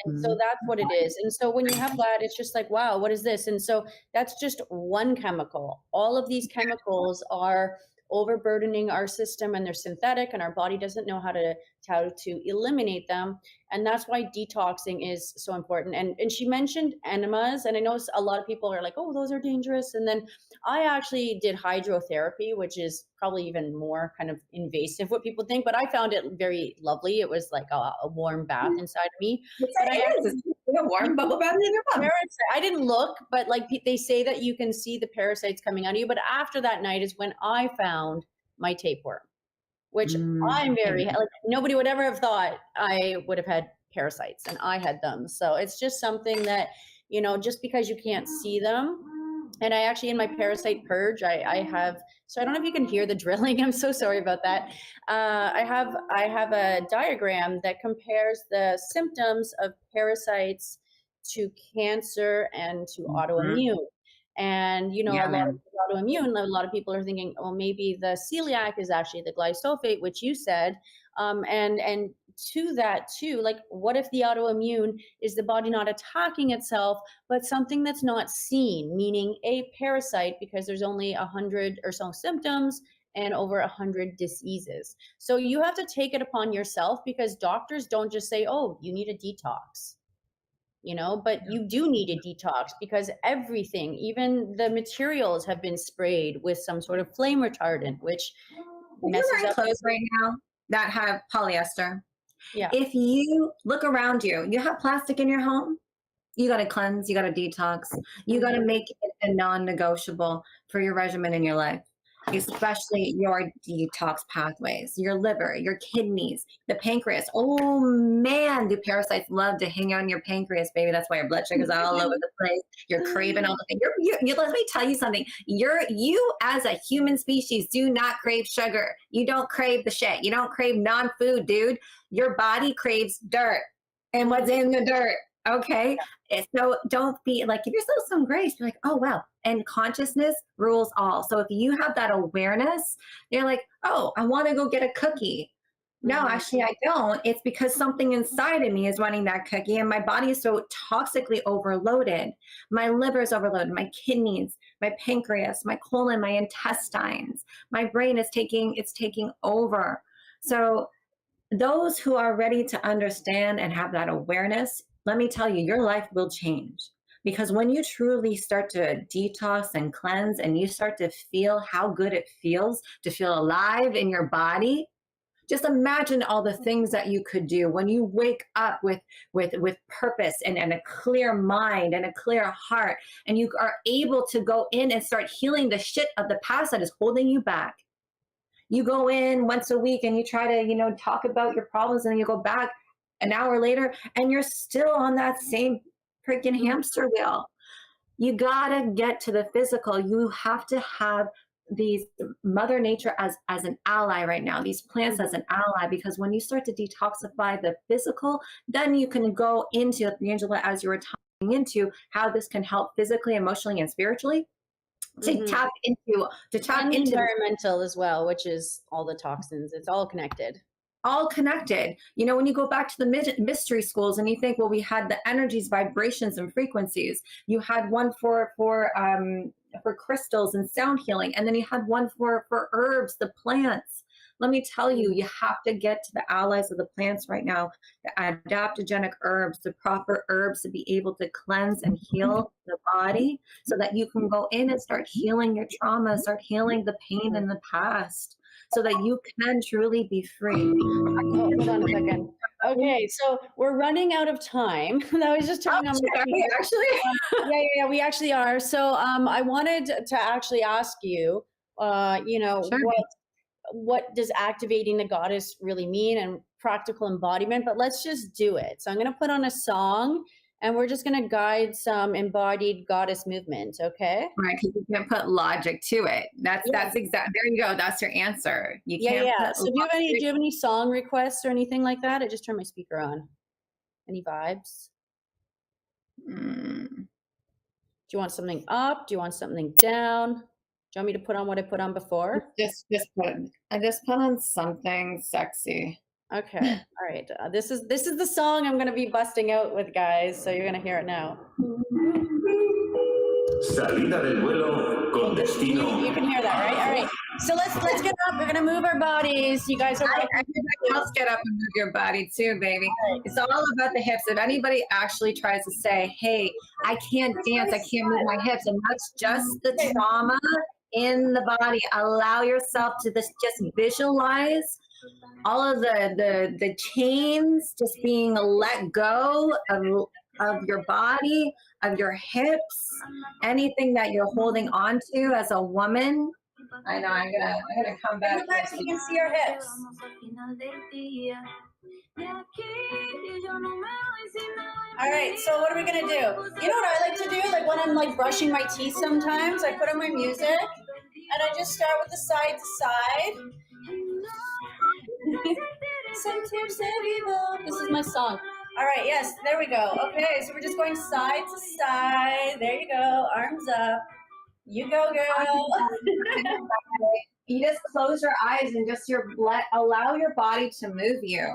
And so that's what it is. And so when you have that, it's just like, wow, what is this? And so that's just one chemical. All of these chemicals are overburdening our system, and they're synthetic, and our body doesn't know how to eliminate them. And that's why detoxing is so important. And she mentioned enemas, and I know a lot of people are like, oh, those are dangerous. And then I actually did hydrotherapy, which is probably even more kind of invasive what people think, but I found it very lovely. It was like a warm bath inside of me. But it's a warm bubble bath in your bum. I didn't look, but like they say that you can see the parasites coming out of you. But after that night is when I found my tapeworm, which I'm very, like, nobody would ever have thought I would have had parasites, and I had them. So it's just something that, you know, just because you can't see them. And I actually, in my parasite purge, I have, so I don't know if you can hear the drilling. I'm so sorry about that. I have a diagram that compares the symptoms of parasites to cancer and to autoimmune. And, you know, a lot of autoimmune, a lot of people are thinking, well, maybe the celiac is actually the glyphosate, which you said. And to that too, like, what if the autoimmune is the body not attacking itself, but something that's not seen, meaning a parasite, because there's only 100 or so symptoms and over 100 diseases. So you have to take it upon yourself, because doctors don't just say, oh, you need a detox. You know, but you do need a detox, because everything, even the materials, have been sprayed with some sort of flame retardant, which messes You're wearing up clothes right now that have polyester. Yeah. If you look around you, you have plastic in your home, you got to cleanse, you got to detox, you got to make it a non-negotiable for your regimen in your life, especially your detox pathways, your liver, your kidneys, the pancreas. Oh man, do parasites love to hang on your pancreas, baby. That's why your blood sugar's all over the place. You're craving all the things. Let me tell you something. You as a human species do not crave sugar. You don't crave the shit. You don't crave non-food, dude. Your body craves dirt and what's in the dirt. Okay. So don't be like, give yourself some grace. Be like, oh, wow. And consciousness rules all. So if you have that awareness, you're like, oh, I want to go get a cookie. No, actually, I don't. It's because something inside of me is running that cookie, and my body is so toxically overloaded. My liver is overloaded, my kidneys, my pancreas, my colon, my intestines, my brain is taking over. So those who are ready to understand and have that awareness, let me tell you, your life will change. Because when you truly start to detox and cleanse, and you start to feel how good it feels to feel alive in your body, just imagine all the things that you could do when you wake up with purpose and a clear mind and a clear heart, and you are able to go in and start healing the shit of the past that is holding you back. You go in once a week and you try to, talk about your problems, and then you go back an hour later and you're still on that same freaking hamster wheel. You gotta get to the physical. You have to have these Mother Nature as an ally right now, these plants as an ally, because when you start to detoxify the physical, then you can go into, Angela, as you were talking into, how this can help physically, emotionally, and spiritually. To tap into environmental as well, which is all the toxins. It's all connected. All connected. When you go back to the mystery schools and you think, well, we had the energies, vibrations, and frequencies. You had one for crystals and sound healing, and then you had one for herbs, the plants. Let me tell you, you have to get to the allies of the plants right now, the adaptogenic herbs, the proper herbs to be able to cleanse and heal the body, so that you can go in and start healing your trauma, start healing the pain in the past, so that you can truly be free. Hold on a second. Okay, so we're running out of time. That was just turning on my we actually. yeah, we actually are. So I wanted to actually ask you, Sure. what does activating the goddess really mean and practical embodiment, but let's just do it. So I'm going to put on a song and we're just going to guide some embodied goddess movement, okay? Right, because you can't put logic to it. That's exact. There you go. That's your answer. You can't. So do you have any song requests or anything like that? I just turned my speaker on. Any vibes? Do you want something up? Do you want something down? Do you want me to put on what I put on before? I just put on something sexy. Okay. All right. This is the song I'm going to be busting out with, guys. So you're going to hear it now. Salida del vuelo con destino. You can hear that, right? All right. So let's get up. We're going to move our bodies. You guys are like, Everybody else get up and move your body too, baby. It's all about the hips. If anybody actually tries to say, hey, I can't dance, I can't move my hips, and that's just the trauma in the body. Allow yourself to just visualize all of the chains just being let go of your body, of your hips, anything that you're holding on to as a woman. I know, I'm gonna come back so you can see our hips. All right, so what are we gonna do? You know what I like to do? Like when I'm like brushing my teeth sometimes, I put on my music and I just start with the side to side. This is my song. All right, yes, there we go. Okay, so we're just going side to side. There you go, arms up. You go, girl. You just close your eyes and just allow your body to move you.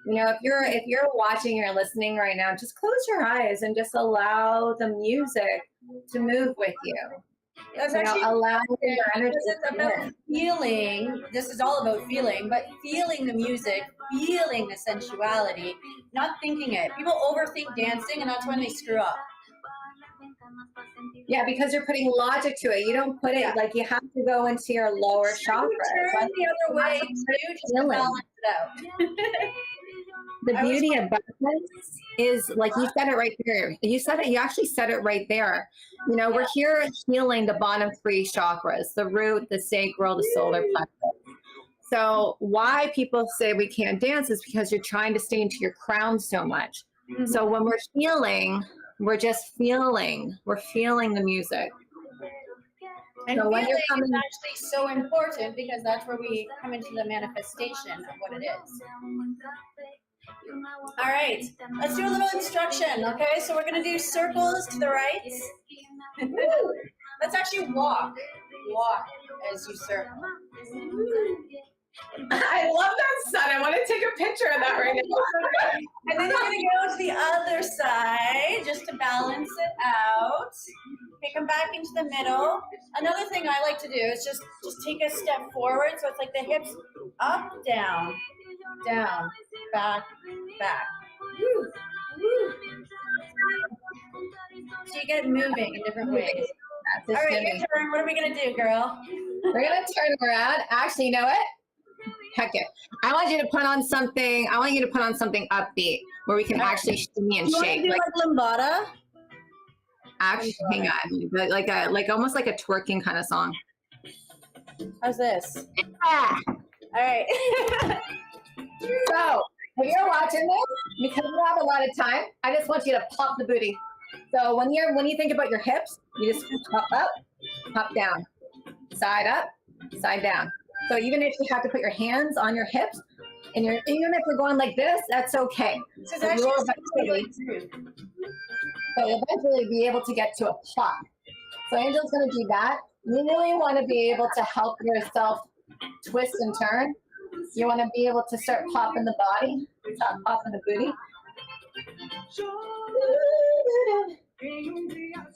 You know, if you're watching or listening right now, just close your eyes and just allow the music to move with you. That's actually allow your energy. It's about feeling. This is all about feeling, but feeling the music, feeling the sensuality, not thinking it. People overthink dancing, and that's when they screw up. Yeah, because you're putting logic to it. You don't put it like you have to go into your lower chakra. Turn the other way too, just to balance it out. The beauty of balance is, like you said it right there. You said it. You actually said it right there. You know, we're here healing the bottom three chakras: the root, the sacral, the solar plexus. So why people say we can't dance is because you're trying to stay into your crown so much. Mm-hmm. So when we're healing, we're just feeling. We're feeling the music. And so feeling is actually so important because that's where we come into the manifestation of what it is. All right, let's do a little instruction, okay? So we're going to do circles to the right. Let's actually walk as you circle. I love that sun. I want to take a picture of that right now. And then you're going to go to the other side just to balance it out. Okay, come back into the middle. Another thing I like to do is just take a step forward. So it's like the hips up, down, down, back, back. Woo, woo. So you get moving in different ways. All right, your turn. What are we going to do, girl? We're going to turn around. Actually, you know what? Heck it. I want you to put on something upbeat where we can actually shimmy and shake. Like lambada? Actually, hang on. Like almost like a twerking kind of song. How's this? Yeah. All right. So, if you're watching this, because we have a lot of time, I just want you to pop the booty. So when you think about your hips, you just pop up, pop down, side up, side down. So even if you have to put your hands on your hips, and even if you're going like this, that's okay. So you'll eventually be able to get to a pop. So Angel's going to do that. You really want to be able to help yourself twist and turn. You want to be able to start popping the body, start popping the booty.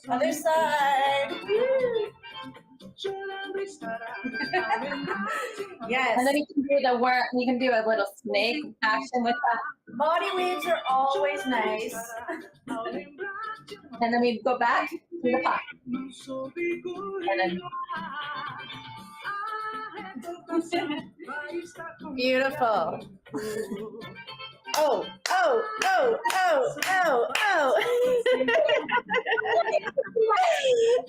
Other side. Yes. And then you can do a little snake action with that. Body waves are always nice. And then we go back to the pop. And then beautiful. Oh, Oh, oh, oh, oh.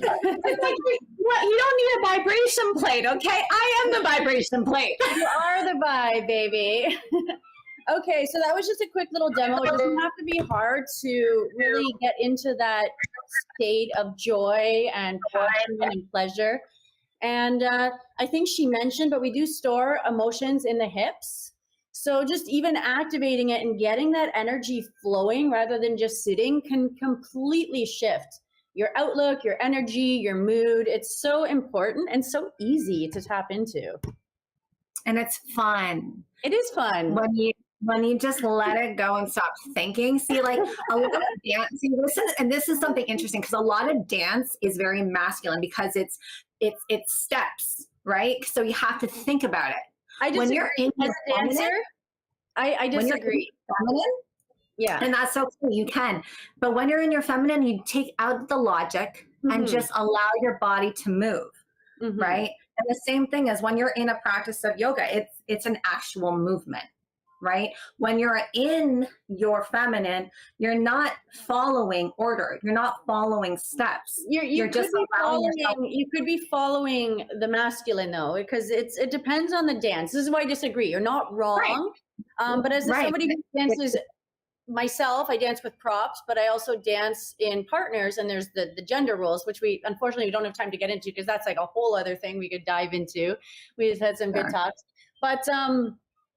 It's like, what? You don't need a vibration plate, okay? I am the vibration plate. You are the vibe, baby. Okay, so that was just a quick little demo. It doesn't have to be hard to really get into that state of joy and passion and pleasure. And I think she mentioned, but we do store emotions in the hips. So just even activating it and getting that energy flowing rather than just sitting can completely shift your outlook, your energy, your mood. It's so important and so easy to tap into. And it's fun. It is fun. When you just let it go and stop thinking. See, like a lot of dance, see, this is something interesting, because a lot of dance is very masculine because it's steps, right? So you have to think about it. I disagree. When you're in as a dancer, I disagree. Feminine, Yeah. and that's okay, you can. But when you're in your feminine, you take out the logic and just allow your body to move, right? And the same thing as when you're in a practice of yoga, it's an actual movement, right? When you're in your feminine, you're not following order. You're not following steps. You're just allowing yourself. You could be following the masculine though, because it depends on the dance. This is why I disagree. You're not wrong. Right. But as somebody who dances myself, I dance with props, but I also dance in partners, and there's the gender roles, which we unfortunately don't have time to get into because that's like a whole other thing we could dive into. We just had some good talks. But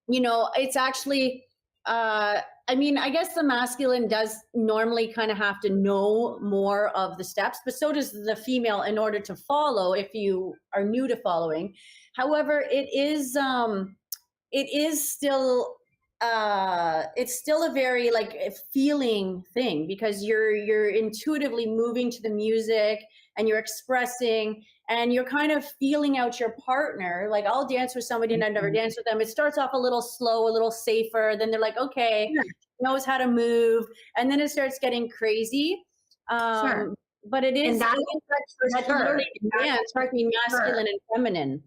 you know, it's actually I mean, I guess the masculine does normally kind of have to know more of the steps, but so does the female in order to follow if you are new to following. However, it is still it's still a very like a feeling thing, because you're intuitively moving to the music and you're expressing and you're kind of feeling out your partner. Like I'll dance with somebody and I've never danced with them. It starts off a little slow, a little safer. Then they're like, okay, knows how to move. And then it starts getting crazy. But it is, that's learning to dance between masculine and feminine.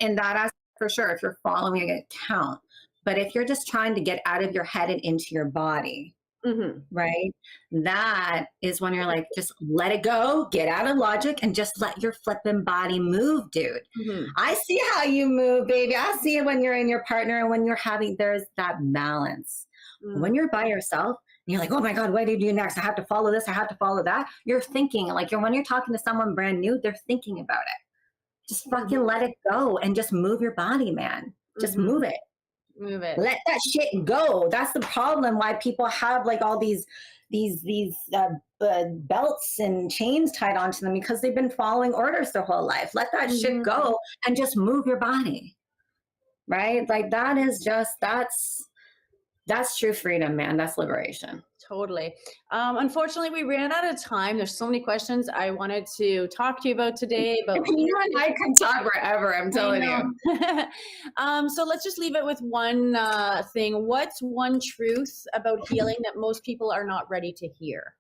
And that for sure, if you're following it, count. But if you're just trying to get out of your head and into your body, right? That is when you're like, just let it go, get out of logic, and just let your flipping body move, dude. I see how you move, baby. I see it when you're in your partner and when you're having, there's that balance. When you're by yourself, and you're like, oh my God, what do you do next? I have to follow this. I have to follow that. You're thinking like when you're talking to someone brand new, they're thinking about it. Just fucking let it go and just move your body, man. Just move it. Move it. Let that shit go. That's the problem. Why people have like all these belts and chains tied onto them, because they've been following orders their whole life. Let that shit go and just move your body. Right? Like that is just that's true freedom, man. That's liberation. Totally. Unfortunately, we ran out of time. There's so many questions I wanted to talk to you about today. But you and I can talk forever, I'm telling you. So let's just leave it with one thing. What's one truth about healing that most people are not ready to hear?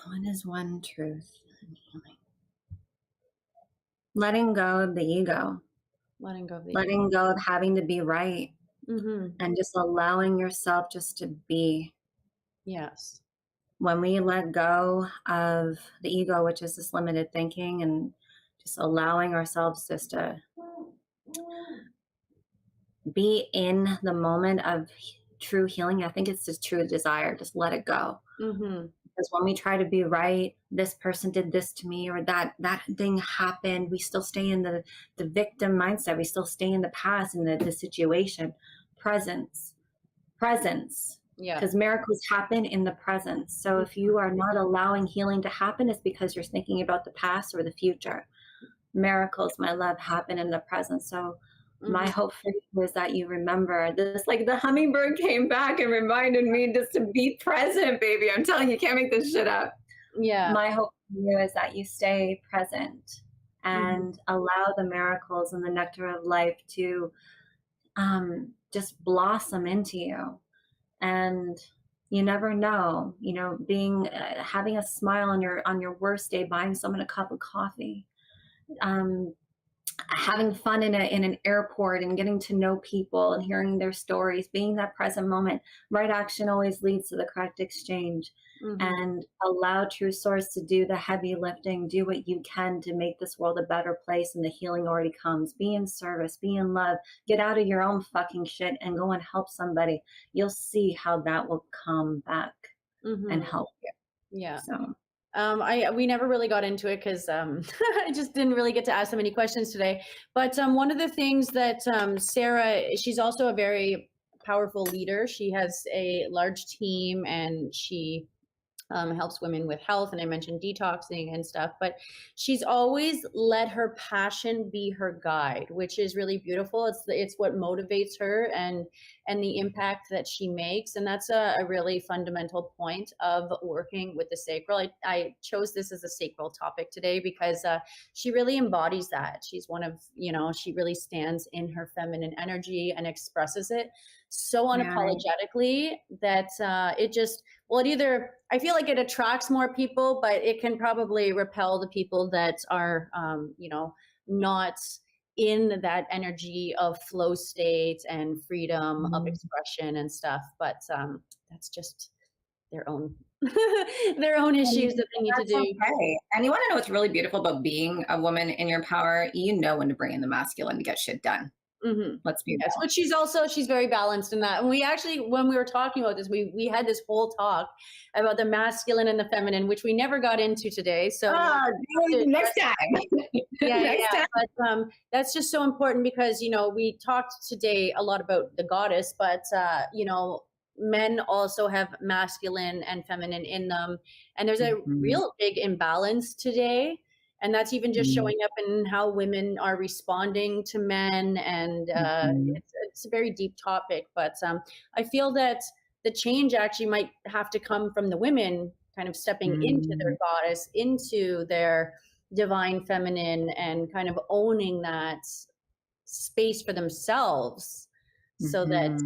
What is one truth in healing? Letting go of the ego. Letting go of having to be right. And just allowing yourself just to be. Yes. When we let go of the ego, which is this limited thinking, and just allowing ourselves just to be in the moment of true healing, I think it's just true desire. Just let it go. Because when we try to be right, this person did this to me, or that thing happened, we still stay in the victim mindset. We still stay in the past, in the situation. Presence. Yeah. Because miracles happen in the presence. So if you are not allowing healing to happen, it's because you're thinking about the past or the future. Miracles, my love, happen in the present. So my hope for you is that you remember this, like the hummingbird came back and reminded me just to be present, baby. I'm telling you, can't make this shit up. Yeah. My hope for you is that you stay present and allow the miracles and the nectar of life to just blossom into you. And you never know, you know, being having a smile on your worst day, buying someone a cup of coffee, having fun in an airport and getting to know people and hearing their stories, being that present moment. Right action always leads to the correct exchange. And allow True Source to do the heavy lifting, do what you can to make this world a better place, and the healing already comes. Be in service, be in love, get out of your own fucking shit and go and help somebody. You'll see how that will come back and help you. Yeah. So we never really got into it because I just didn't really get to ask so many questions today. But one of the things that Sarah, she's also a very powerful leader. She has a large team, and she helps women with health, and I mentioned detoxing and stuff, but she's always let her passion be her guide, which is really beautiful. It's what motivates her and the impact that she makes, and that's a really fundamental point of working with the sacral. I chose this as a sacral topic today because she really embodies that. She's one of, she really stands in her feminine energy and expresses it so unapologetically that I feel like it attracts more people, but it can probably repel the people that are, not in that energy of flow state and freedom of expression and stuff. But that's just their own their own issues that they need to do. Okay. And you want to know what's really beautiful about being a woman in your power? You know when to bring in the masculine to get shit done. Let's be honest. But she's very balanced in that. And we actually, when we were talking about this, we had this whole talk about the masculine and the feminine, which we never got into today. So next time. Next time. But that's just so important because, we talked today a lot about the goddess, but men also have masculine and feminine in them. And there's a real big imbalance today. And that's even just showing up in how women are responding to men. And it's a very deep topic. But I feel that the change actually might have to come from the women kind of stepping into their goddess, into their divine feminine, and kind of owning that space for themselves so that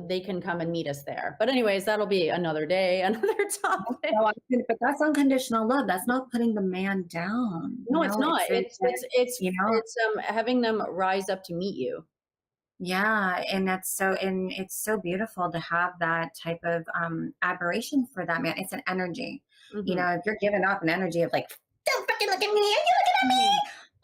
they can come and meet us there. But anyways, that'll be another day, another topic. But that's unconditional love. That's not putting the man down. No, it's not. It's having them rise up to meet you. Yeah, and it's so beautiful to have that type of admiration for that man. It's an energy. If you're giving off an energy of like, don't freaking look at me, and you're looking at me.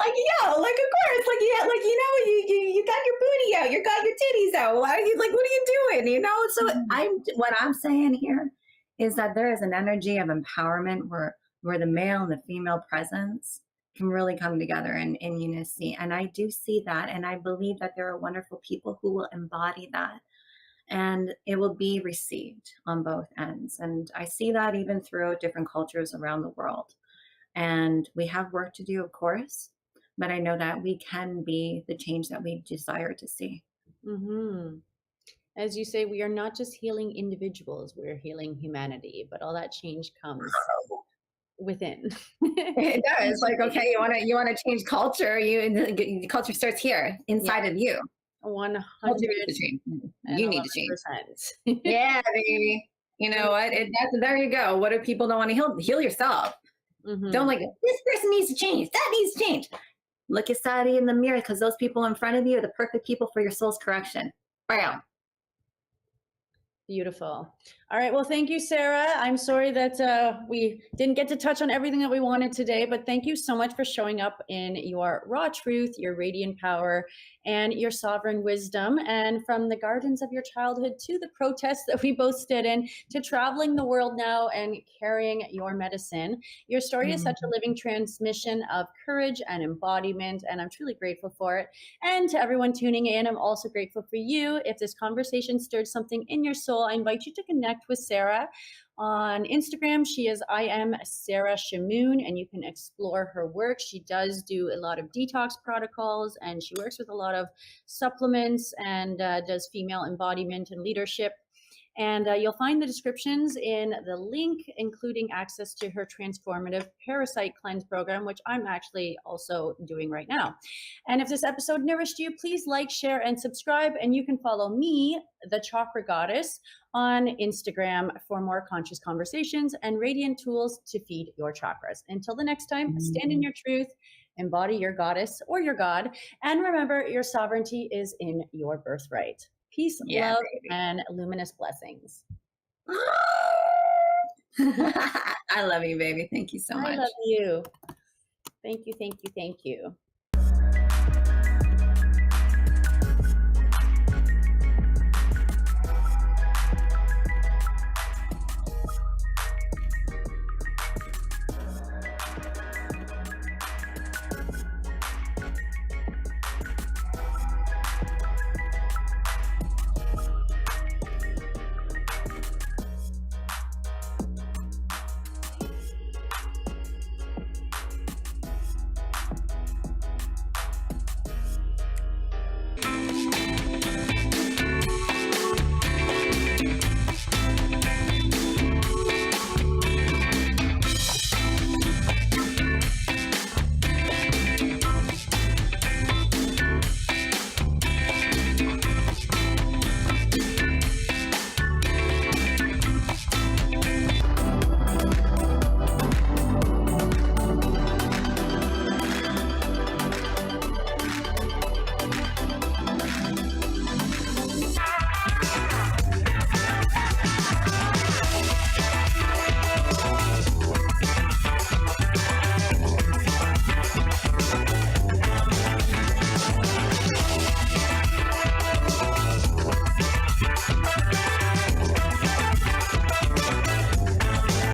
Like, of course, you got your booty out, you got your titties out. Why are you what are you doing? So what I'm saying here is that there is an energy of empowerment where the male and the female presence can really come together in unity. And I do see that. And I believe that there are wonderful people who will embody that, and it will be received on both ends. And I see that even throughout different cultures around the world. And we have work to do, of course. But I know that we can be the change that we desire to see. As you say, we are not just healing individuals, we're healing humanity, but all that change comes within. It does. Okay, you want to change culture, the culture starts here, inside of you. 100%. You need to change. Yeah, baby. You know what? There you go. What if people don't want to heal yourself? Don't this person needs to change. That needs to change. Look at Sadie in the mirror, because those people in front of you are the perfect people for your soul's correction. Bam. Beautiful. All right. Well, thank you, Sarah. I'm sorry that we didn't get to touch on everything that we wanted today, but thank you so much for showing up in your raw truth, your radiant power, and your sovereign wisdom. And from the gardens of your childhood to the protests that we both stood in, to traveling the world now and carrying your medicine. Your story is such a living transmission of courage and embodiment, and I'm truly grateful for it. And to everyone tuning in, I'm also grateful for you. If this conversation stirred something in your soul, I invite you to connect with Sarah on Instagram. She is I am Sarah Shamoon, and you can explore her work. She does do a lot of detox protocols, and she works with a lot of supplements and does female embodiment and leadership. And you'll find the descriptions in the link, including access to her transformative parasite cleanse program, which I'm actually also doing right now. And if this episode nourished you, please like, share, and subscribe. And you can follow me, the Chakra Goddess, on Instagram for more conscious conversations and radiant tools to feed your chakras. Until the next time, stand in your truth, Embody your goddess or your god. And remember, your sovereignty is in your birthright. Peace, Yeah, love, baby. and luminous blessings. I love you, baby. Thank you so much. I love you. Thank you, thank you, thank you.